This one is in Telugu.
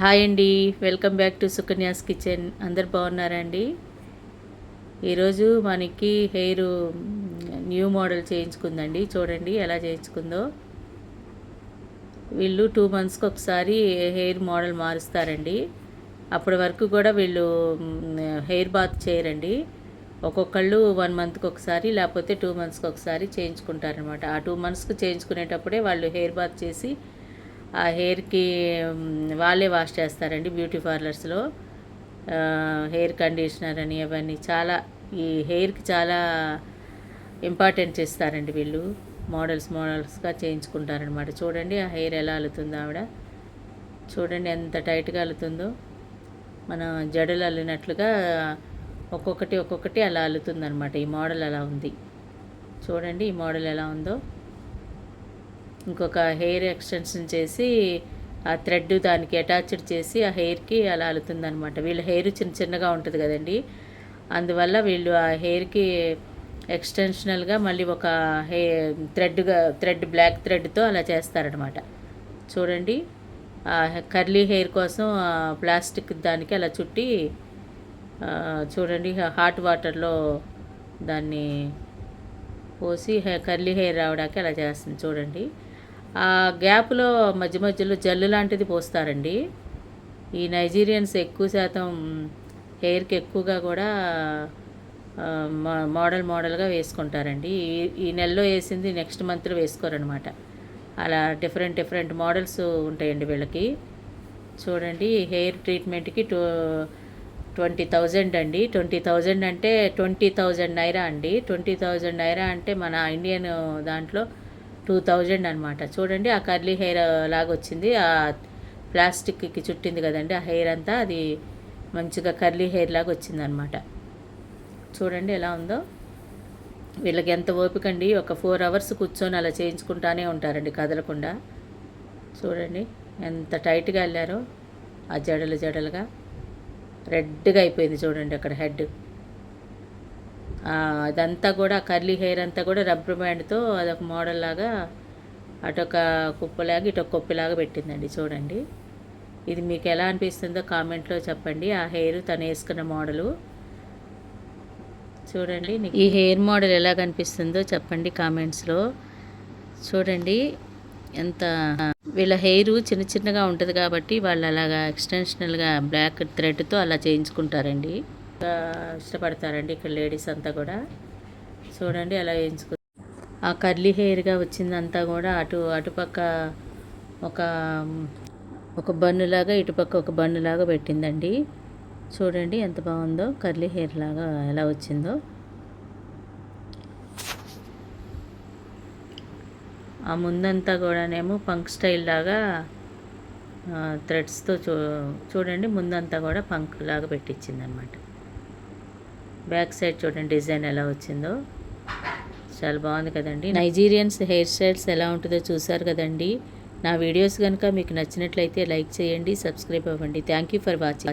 హాయ్ అండి, welcome back to Sukanya's kitchen. అందరు బాగున్నారా అండి? ఈరోజు మనకి హెయిర్ న్యూ మోడల్ చేయించుకుందండి. చూడండి ఎలా చేయించుకుందో. వీళ్ళు 2 monthsకి ఒకసారి హెయిర్ మోడల్ మారుస్తారండి. అప్పటి వరకు కూడా వీళ్ళు హెయిర్ బాత్ చేయరండి. ఒక్కొక్కళ్ళు 1 monthకి ఒకసారి లేకపోతే 2 monthsకి ఒకసారి చేయించుకుంటారనమాట. ఆ 2 monthsకి చేయించుకునేటప్పుడే వాళ్ళు హెయిర్ బాత్ చేసి ఆ హెయిర్కి వాళ్ళే వాష్ చేస్తారండి బ్యూటీ పార్లర్స్లో. హెయిర్ కండిషనర్ అని అవన్నీ చాలా ఈ హెయిర్కి చాలా ఇంపార్టెన్స్ ఇస్తారండి వీళ్ళు. మోడల్స్గా చేయించుకుంటారనమాట. చూడండి ఆ హెయిర్ ఎలా అల్లుతుందో ఆవిడ. చూడండి ఎంత టైట్గా అల్లుతుందో. మన జడలు అల్లినట్లుగా ఒక్కొక్కటి అలా అల్లుతుందనమాట. ఈ మోడల్ అలా ఉంది. చూడండి ఈ మోడల్ ఎలా ఉందో. ఇంకొక హెయిర్ ఎక్స్టెన్షన్ చేసి ఆ థ్రెడ్ దానికి అటాచ్డ్ చేసి ఆ హెయిర్కి అలా అల్లుతుందనమాట. వీళ్ళ హెయిర్ చిన్నగా ఉంటుంది కదండి, అందువల్ల వీళ్ళు ఆ హెయిర్కి ఎక్స్టెన్షనల్గా మళ్ళీ ఒక థ్రెడ్ బ్లాక్ థ్రెడ్తో అలా చేస్తారనమాట. చూడండి కర్లీ హెయిర్ కోసం ప్లాస్టిక్ దానికి అలా చుట్టి చూడండి హాట్ వాటర్లో దాన్ని పోసి కర్లీ హెయిర్ రావడానికి అలా చేస్తుంది. చూడండి ఆ గ్యాప్లో మధ్యలో జల్లు లాంటిది పోస్తారండి. ఈ నైజీరియన్స్ ఎక్కువ శాతం హెయిర్కి ఎక్కువగా కూడా మోడల్గా వేసుకుంటారండి. ఈ నెలలో వేసింది నెక్స్ట్ మంత్లో వేసుకోరనమాట. అలా డిఫరెంట్ మోడల్స్ ఉంటాయండి వీళ్ళకి. చూడండి హెయిర్ ట్రీట్మెంట్కి 20,000 అండి. 20,000 అంటే 20,000 నైరా అండి. 20,000 నైరా అంటే మన ఇండియన్ దాంట్లో 2,000 అనమాట. చూడండి ఆ కర్లీ హెయిర్ లాగా వచ్చింది. ఆ ప్లాస్టిక్కి చుట్టింది కదండి ఆ హెయిర్ అంతా, అది మంచిగా కర్లీ హెయిర్ లాగా వచ్చిందనమాట. చూడండి ఎలా ఉందో. వీళ్ళకి ఎంత ఓపిక అండి. ఒక 4 hours కూర్చొని అలా చేయించుకుంటానే ఉంటారండి కదలకుండా. చూడండి ఎంత టైట్గా వెళ్ళారో. ఆ జడలుగా రెడ్గా అయిపోయింది చూడండి అక్కడ హెడ్. అదంతా కూడా కర్లీ హెయిర్ అంతా కూడా రబ్బర్ బ్యాండ్తో అదొక మోడల్ లాగా అటొక కుప్పలాగా ఇటొక కొప్పిలాగా పెట్టిందండి. చూడండి ఇది మీకు ఎలా అనిపిస్తుందో కామెంట్లో చెప్పండి. ఆ హెయిర్ తను వేసుకున్న మోడలు చూడండి. ఈ హెయిర్ మోడల్ ఎలా కనిపిస్తుందో చెప్పండి కామెంట్స్లో. చూడండి ఎంత వీళ్ళ హెయిర్ చిన్నగా ఉంటుంది కాబట్టి వాళ్ళు అలాగా ఎక్స్టెన్షనల్గా బ్లాక్ థ్రెడ్తో అలా చేయించుకుంటారండి. ఇష్టపడతారండి ఇక్కడ లేడీస్ అంతా కూడా. చూడండి అలా వేయించుకు ఆ కర్లీ హెయిర్గా వచ్చిందంతా కూడా అటుపక్క ఒక బన్నులాగా ఇటుపక్క ఒక బన్నులాగా పెట్టిందండి. చూడండి ఎంత బాగుందో కర్లీ హెయిర్ లాగా ఎలా వచ్చిందో. ఆ ముందంతా కూడానేమో పంక్ స్టైల్ లాగా థ్రెడ్స్తో చూడండి ముందంతా కూడా పంక్ లాగా పెట్టించింది అనమాట. బ్యాక్ సైడ్ చూడండి డిజైన్ ఎలా వచ్చిందో. చాలా బాగుంది కదండి. నైజీరియన్స్ హెయిర్ స్టైల్స్ ఎలా ఉంటుందో చూసారు కదండి. నా వీడియోస్ కనుక మీకు నచ్చినట్లయితే లైక్ చేయండి, సబ్స్క్రైబ్ అవ్వండి. Thank you for watching.